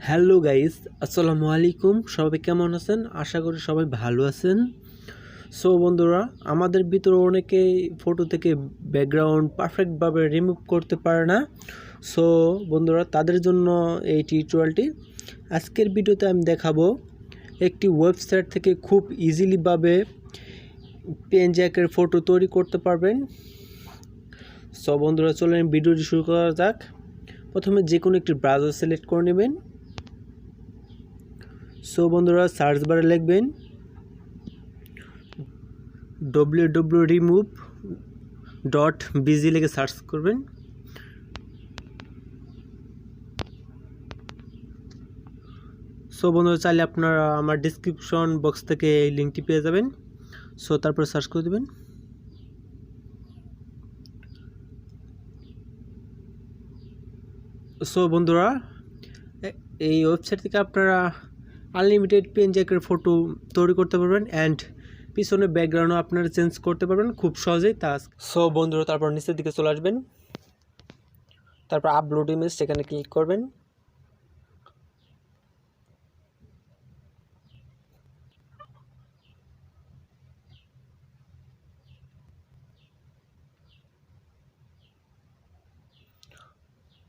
Hello guys, আসসালামু আলাইকুম। সবাই কেমন আছেন? আশা করি সবাই ভালো আছেন। সো বন্ধুরা, আমাদের ভিতরে অনেকেই ফটো থেকে ব্যাকগ্রাউন্ড পারফেক্টভাবে রিমুভ করতে পারে না। সো বন্ধুরা, তাদের জন্য এই টিউটোরিয়ালটি। আজকের ভিডিওতে আমি দেখাবো একটি ওয়েবসাইট থেকে খুব ইজিলিভাবে পিএনজি আকারের ফটো তৈরি করতে পারবেন। সো বন্ধুরা, চলেন ভিডিওটি শুরু করা যাক। প্রথমে যে কোনো একটি ব্রাউজার সিলেক্ট করে নেবেন। সো বন্ধুরা, সার্চ বারে লিখবেন www.remove.bg লিখে সার্চ করবেন। সো বন্ধুরা, চাইলে আপনারা আমার ডিসক্রিপশন বক্স থেকে এই লিঙ্কটি পেয়ে যাবেন। সো তারপর সার্চ করে দেবেন। সো বন্ধুরা, এই ওয়েবসাইট থেকে আপনারা আনলিমিটেড পিএনজি আকারের ফটো তৈরি করতে পারবেন অ্যান্ড পিছনে ব্যাকগ্রাউন্ডও আপনারা চেঞ্জ করতে পারবেন খুব সহজেই। সো বন্ধুরা, তারপর নিচের দিকে চলে আসবেন, তারপর আপলোড ইমেজ সেখানে ক্লিক করবেন।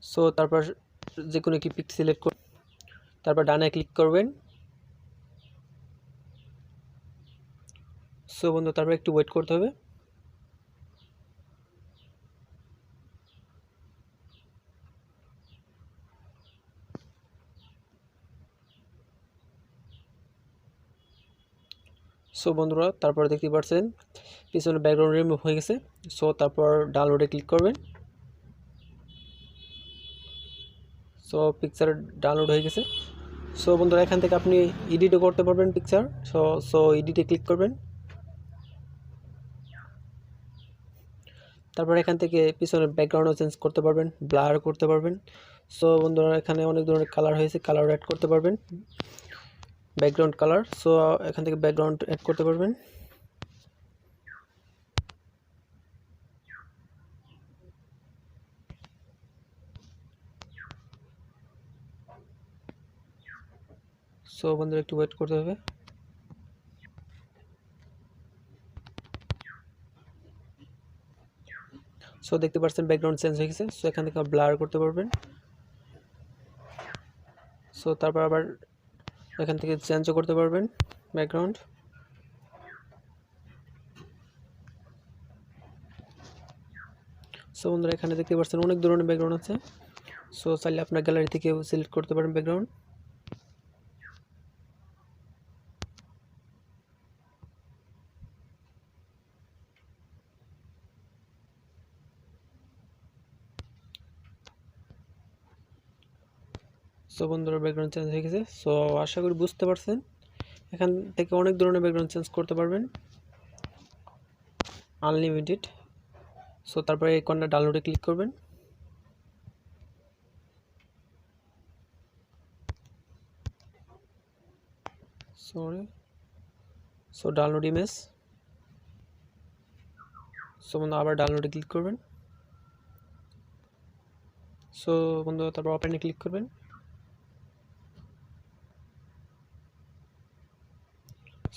সো তারপর যে কোনো একটি পিক সিলেক্ট করুন, তারপর ডানে ক্লিক করবেন। সো বন্ধু, তারপর একটু ওয়েট করতে হবে। সো বন্ধুরা, তারপর দেখতে পাচ্ছেন পিছনে ব্যাকগ্রাউন্ড রিমুভ হয়ে গেছে। সো তারপর ডাউনলোডে ক্লিক করবেন। সো পিকচার ডাউনলোড হয়ে গেছে। সো বন্ধুরা, এখান থেকে আপনি এডিটও করতে পারবেন পিকচার। সো এডিটে ক্লিক করবেন। তারপর এখান থেকে পিছনের ব্যাকগ্রাউন্ডও চেঞ্জ করতে পারবেন, ব্লার করতে পারবেন। সো বন্ধুরা, এখানে অনেক ধরনের কালার হয়েছে, কালার অ্যাড করতে পারবেন, ব্যাকগ্রাউন্ড কালার। সো এখান থেকে ব্যাকগ্রাউন্ড অ্যাড করতে পারবেন। সো বন্ধুরা, একটু ওয়েট করতে হবে। সো দেখতে পাচ্ছেন ব্যাকগ্রাউন্ড চেঞ্জ হয়ে গেছে। সো এখান থেকে ব্লার করতে পারবেন। সো তারপর আবার এখান থেকে চেঞ্জও করতে পারবেন ব্যাকগ্রাউন্ড। সো বন্ধুরা, এখানে দেখতে পাচ্ছেন অনেক ধরনের ব্যাকগ্রাউন্ড আছে। সো চাইলে আপনার গ্যালারি থেকেও সিলেক্ট করতে পারেন ব্যাকগ্রাউন্ড। সো বন্ধুরা, ব্যাকগ্রাউন্ড চেঞ্জ হয়ে গেছে। সো আশা করি বুঝতে পারছেন, এখান থেকে অনেক ধরনের ব্যাকগ্রাউন্ড চেঞ্জ করতে পারবেন, আনলিমিটেড। সো তারপরে এই কর্নার ডাউনলোডে ক্লিক করবেন। So download image. সো বন্ধু, আবার ডাউনলোডে ক্লিক করবেন। সো বন্ধু, তারপর ওপেনে ক্লিক করবেন।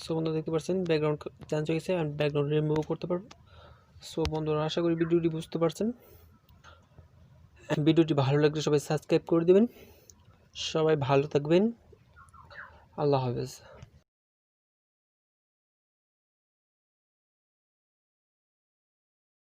সো বন্ধু, দেখতে পাচ্ছেন ব্যাকগ্রাউন্ড চেঞ্জ হয়ে গেছে, আমি ব্যাকগ্রাউন্ড রিমুভ করতে পারবো। সো বন্ধুরা, আশা করি ভিডিওটি বুঝতে পারছেন। ভিডিওটি ভালো লাগলে সবাই সাবস্ক্রাইব করে দেবেন। সবাই ভালো থাকবেন। আল্লাহ হাফেজ।